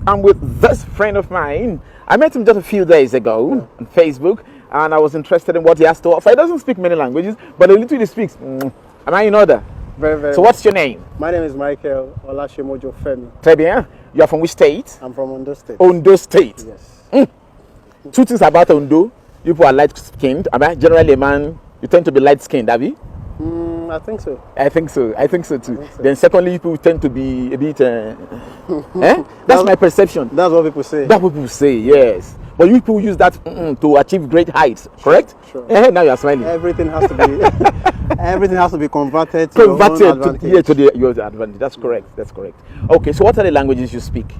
I'm with this friend of mine. I met him just a few days ago on Facebook, and I was interested in what he has to offer. He doesn't speak many languages, but a little he speaks. Am I in order? Very, very. So what's your name? My name is Michael Olashemojo Femi. Très bien. You are from which state? I'm from Ondo State. Ondo State. Yes. Two things about Ondo. People are light-skinned. Generally, a man, you tend to be light-skinned, have you? I think so. I think so too. Then secondly, people tend to be a bit That's my perception. That's what people say. That's what people say, yes. But you people use that to achieve great heights, correct? Sure. Now you are smiling. Everything has to be everything has to be converted to your own advantage. Your advantage. That's correct. That's correct. Okay, so what are the languages you speak?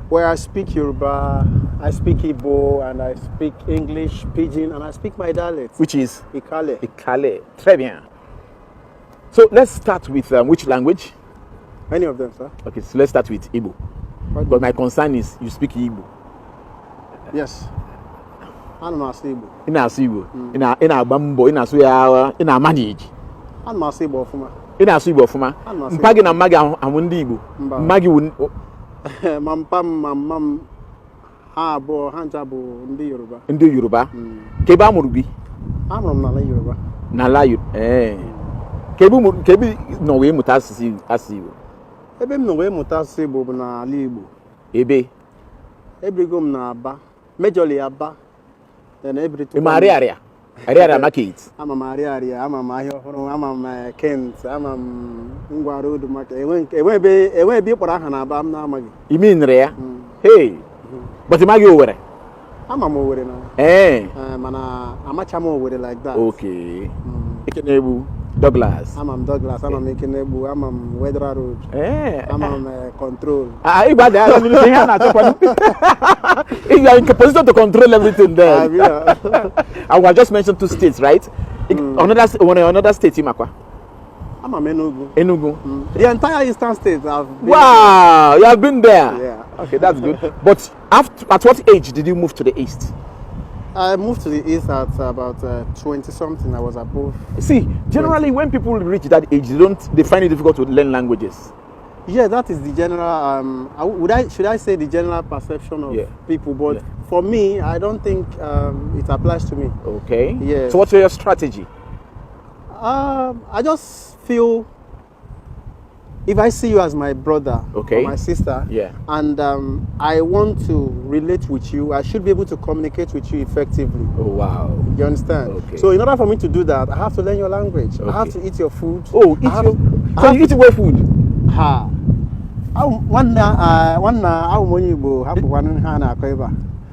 Well, I speak Yoruba, I speak Igbo, and I speak English, Pidgin, and I speak my dialect. Which is? Ikale. Ikale. Très bien. So let's start with which language? Any of them, sir. Okay, so let's start with Igbo. But my concern is you speak Igbo. Yes. I don't know Igbo. Ina-asụ Igbo. Ina-agba mbọ, ina-asụ ya, ina-manage. I don't know Igbo ọfụma. Ina-asụ Igbo ọfụma. Mpa gị na mma gị amụ ndị Igbo. Mma gị wụ Mampa mamam ha abụọ ha ncha bụ ndị Yoruba. Ndị Yoruba. Ka ebe a mụrụ gị? Amụrụ m n'ala Yoruba. N'ala Yoruba. Ka ebe nọ wee mụta asụsụ Igbo? Ebe m nọ wee mụta asụsụ Igbo bụ n'ala Igbo. Ebe? Ebigo m n'Aba. Majorly Aba. Then every two. Arịarịa market. Ama m Arịarịa, ama m ahịa ọhụrụ, ama m Kent, ama m Ngwa road market. Enwe ebe ịkpọrọ aha na Aba m na-amaghị. Imi nre ya? Hey. But ịmaghị Owerri? Ama m Owerri na. Mana amacha m Owerri like that. Okay. Ekenegbu Douglas. Ama m Douglas, ama m Ekenegbu, ama m Wedra Road. Ama m Control. Igba dey have anything here na chekwa. If you are in position to control everything there. I will just mention two states, right? Another state Imakwa. Ama m Enugu. Enugu. The entire eastern states have been. Wow, you have been there. Yeah. Okay, that's good. But at what age did you move to the east? I moved to the east at about 20 something. I was above. See, generally 20. When people reach that age, they find it difficult to learn languages. Yeah, that is the general. Should I say the general perception of people? But for me, I don't think it applies to me. Okay. Yeah. So what's your strategy? I just feel if I see you as my brother or my sister, and I want to relate with you, I should be able to communicate with you effectively. Oh, wow. You understand? Okay. So in order for me to do that, I have to learn your language. Okay. I have to eat your food. Oh, so you eat your food? Ha. One Igbo,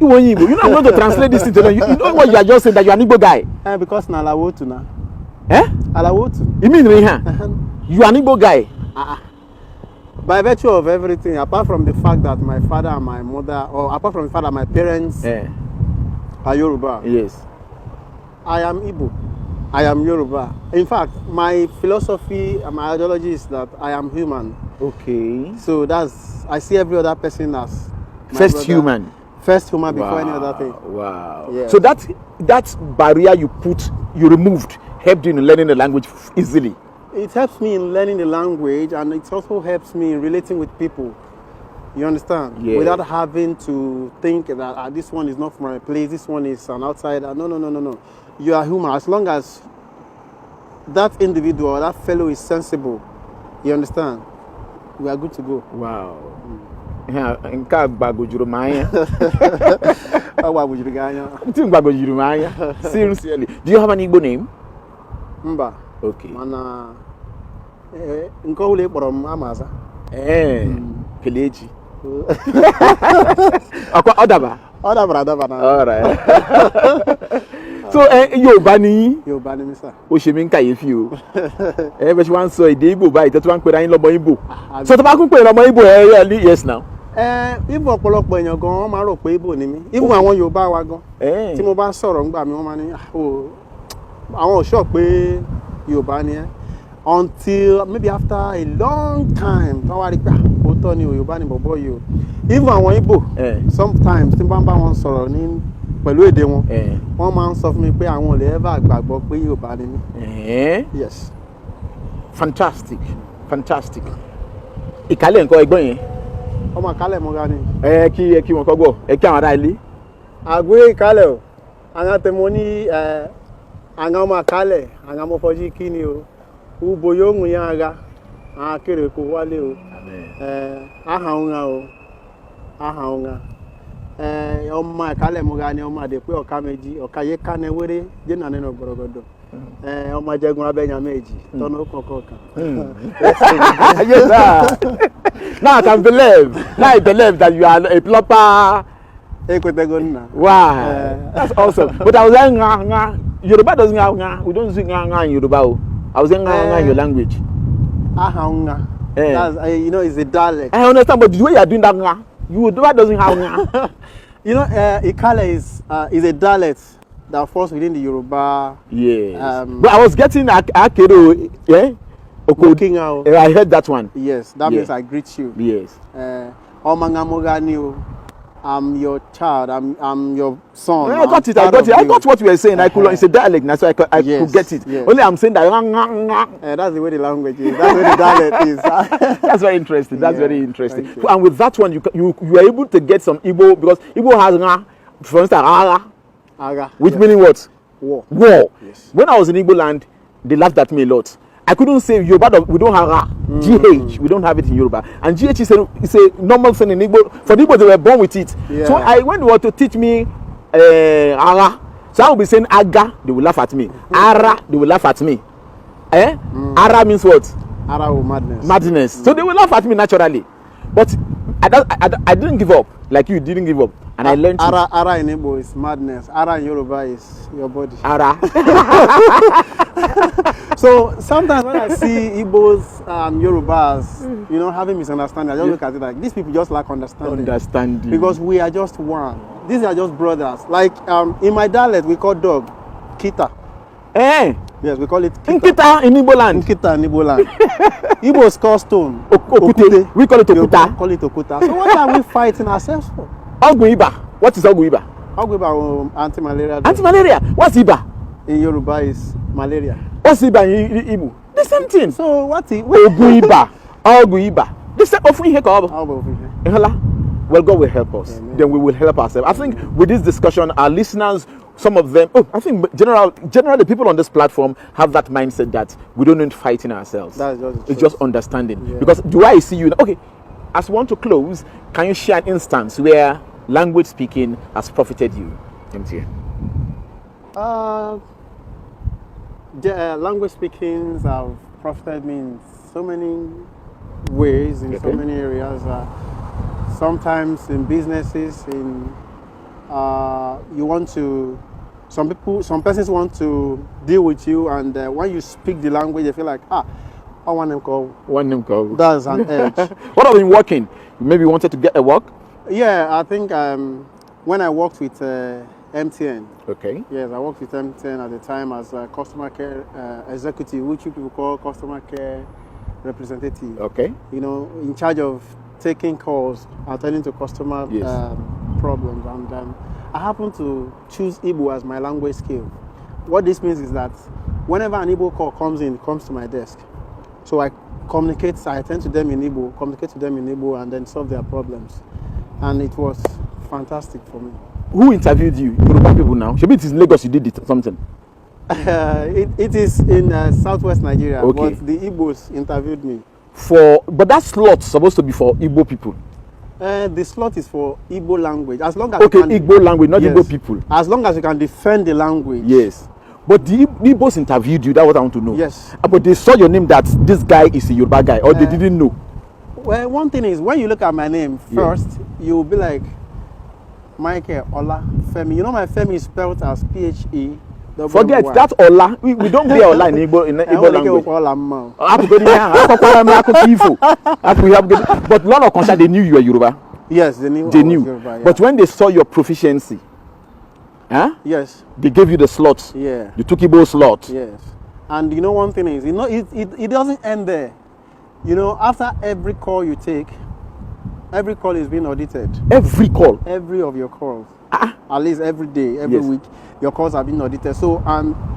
you're not going to translate this into you know what you are just saying, that you are an Igbo guy. Because na Alawotu na. Alawotu. You mean you are an Igbo guy? By virtue of everything, apart from the fact that my father and my mother, or apart from the fact that my parents are Yoruba. Yes. I am Igbo. I am Yoruba. In fact, my philosophy and my ideology is that I am human. Okay. So I see every other person as first human. First human before any other thing. Wow. Yeah. So that barrier you removed helped you in learning the language easily. It helps me in learning the language, and it also helps me in relating with people. You understand? Yeah. Without having to think that this one is not from my place, this one is an outsider. No. You are human. As long as that individual, that fellow is sensible, you understand? We are good to go. Wow. Seriously. Do you have an Igbo name? Mba. Okay. Mana nkole kpọrọ m Amaza. Kelechi. Akwa Odaba. Odaba na. All right. So Yoruba ni mi sir. O ṣe mi nkayefi o. Be ṣe wan sọ èdè Igbo báyìí tó wá ń pè ra yín lọ́mọ Igbo. So tó bá kún pè lọ́mọ Igbo yes now. Igbo ọ̀pọ̀lọpọ̀ èèyàn gan wọ́n máa rò pé Igbo ni mí. Even àwọn Yorùbá wa gan. Tí mo bá sọ̀rọ̀ ńgbà mi wọ́n máa ní àwọn ò sọ pé Yorùbá ni ẹ́. Until maybe after a long time, òótọ́ ni Yorùbá ni bọ̀bọ́ yìí o. Even àwọn Igbo, sometimes tí n bá ń bá wọn sọ̀rọ̀ ní pẹ̀lú èdè wọn, wọ́n máa ń sọ fún mi pé àwọn ò lè ever gbàgbọ́ pé Yorùbá ni mí. Yes. Fantastic. Ìkálẹ̀ nǹkan ẹgbọ́n yẹn. ọmọ àkálẹ̀ mo ga ni. Ẹ kí wọn kọ́ gbọ́, ẹ kí àwọn ará ilé. Àgbé ìkálẹ̀ o, àwọn tẹ̀mọ́ ní àwọn ọmọ àkálẹ̀, àwọn ọmọ fọjí kí ni o, ugbo yóò mú yán ara, àwọn akéré kò wálé o, ahàunga ọmọ àkálẹ̀ mo ga ni ọmọ àdèpé ọ̀ká méjì, ọ̀ká yé ká ní wéré, jẹ́nà nínú gbọ̀rọ̀gbọ̀dọ̀. Ọmọ jẹgun abẹ́yàn méjì, tọ́nà ó kọ̀ọ̀kan. Yes, sir. Now I believe that you are a proper. Wow, that's awesome. But I was saying, Yoruba doesn't have we don't sing in Yoruba. I was saying in your language. That's, it's a dialect. I understand, but the way you are doing that, Yoruba doesn't have. Ikale is a dialect that falls within the Yoruba. Yes. But I was getting Akedo, yeah? I heard that one. Yes, that means I greet you. Yes. I'm your child. I'm your son. I got it. I got what you were saying. It's a dialect, so I could get it. Yes. Only I'm saying that. That's the way the language is. That's the way the dialect is. That's very interesting. That's very interesting. And with that one, you are able to get some Igbo, because Igbo has for instance, aga, which meaning what? War. Yes. When I was in Igbo land, they laughed at me a lot. I couldn't say Yoruba, we don't have GH, we don't have it in Yoruba. And GH is a normal thing in Igbo. For the Igbo, they were born with it. Yeah. So when they want to teach me Ara, so I will be saying Aga, they will laugh at me. Ara, they will laugh at me. Ara means what? Ara or madness. Madness. So they will laugh at me naturally. But I didn't give up, like you didn't give up. And I learned Ara in Igbo is madness. Ara in Yoruba is your body. Ara. So sometimes when I see Igbos and Yorubas, having misunderstanding, I just look at it like these people just lack understanding. Because we are just one. These are just brothers. Like in my dialect, we call dog Kita. Yes, we call it Kita. Nkita in Igbo land. Nkita in Igbo land. Igbos call stone. Okute. We call it Okuta. We call it Okuta. So what are we fighting ourselves for? Ogu-Iba. What is Ogu-Iba? Ogu-Iba anti-malaria. Anti-malaria. What's Iba? In Yoruba is malaria. What's Iba in Igbo? The same thing. So what is Ogu-Iba? Ogu-Iba. The same of here. Well, God will help us. Amen. Then we will help ourselves. I think with this discussion, our listeners, some of them, I think generally people on this platform have that mindset that we don't need fighting ourselves. That's just it's just understanding. Yeah. Because do I see you? Okay, as we want to close, can you share an instance where language speaking has profited you? Language speaking have profited me in so many ways, in so many areas. Sometimes in businesses, some persons want to deal with you, and when you speak the language, they feel like, I want them call. That's an edge. What have been working? Maybe you wanted to get a work? Yeah, I think when I worked with MTN. Okay. Yes, I worked with MTN at the time as a customer care executive, which people call customer care representative. Okay. In charge of taking calls, attending to customer problems, and I happen to choose Igbo as my language skill. What this means is that whenever an Igbo call comes to my desk, so I attend to them in Igbo, communicate to them in Igbo, and then solve their problems. And it was fantastic for me. Who interviewed you? Yoruba people now. Maybe it is Lagos you did something. It is in southwest Nigeria, okay. But the Igbos interviewed me. But that slot is supposed to be for Igbo people. The slot is for Igbo language. As long as Igbo language, not Igbo people. As long as you can defend the language. Yes. But the Igbos interviewed you. That's what I want to know. Yes. But they saw your name that this guy is a Yoruba guy, or they didn't know. Well, one thing is when you look at my name first, you'll be like Michael Ola Femi. My Femi is spelled as P-H-E. Forget that Ola. We don't play Ola in Igbo language. But none of concern, they knew you were Yoruba. Yes, they knew. Yoruba, yeah. But when they saw your proficiency, yes, they gave you the slots. Yeah. You took Igbo slot. Yes. And one thing is, it doesn't end there. After every call you take, every call is being audited. Every call? Every of your calls. At least every day, every week, your calls are being audited. So,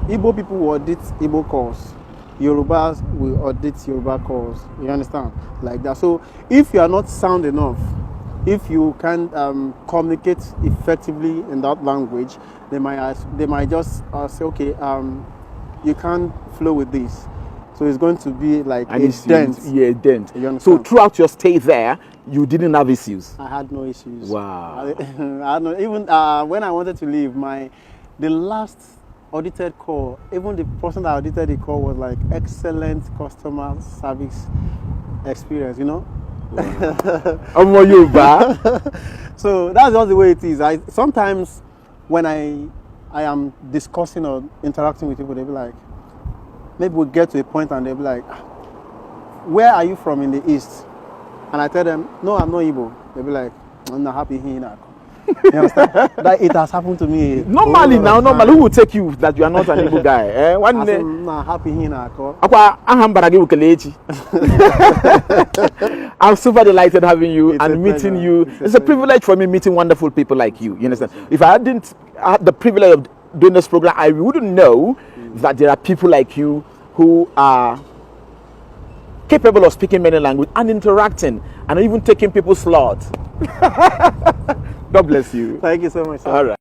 Igbo people will audit Igbo calls. Yorubas will audit Yoruba calls. You understand? Like that. So if you are not sound enough, if you can't communicate effectively in that language, they might just say, okay, you can't flow with this. So it's going to be like a dent. Yeah, dent. So throughout your stay there, you didn't have issues? I had no issues. Wow. I had no, even when I wanted to leave, the last audited call, even the person that audited the call was like excellent customer service experience, you know? Wow. So that's just the way it is. Sometimes when I am discussing or interacting with people, they'll be like, maybe we'll get to a point and they'll be like, where are you from in the East? And I tell them, no, I'm not Igbo. They'll be like, I'm not happy here now. You understand? That it has happened to me. Normally, who will take you that you are not an Igbo guy? I'm not happy here now. I'm super delighted having you and meeting you. It's a privilege for me meeting wonderful people like you. You understand? If I hadn't had the privilege of doing this program, I wouldn't know that there are people like you who are capable of speaking many languages and interacting and even taking people's slots. God bless you. Thank you so much, sir. All right.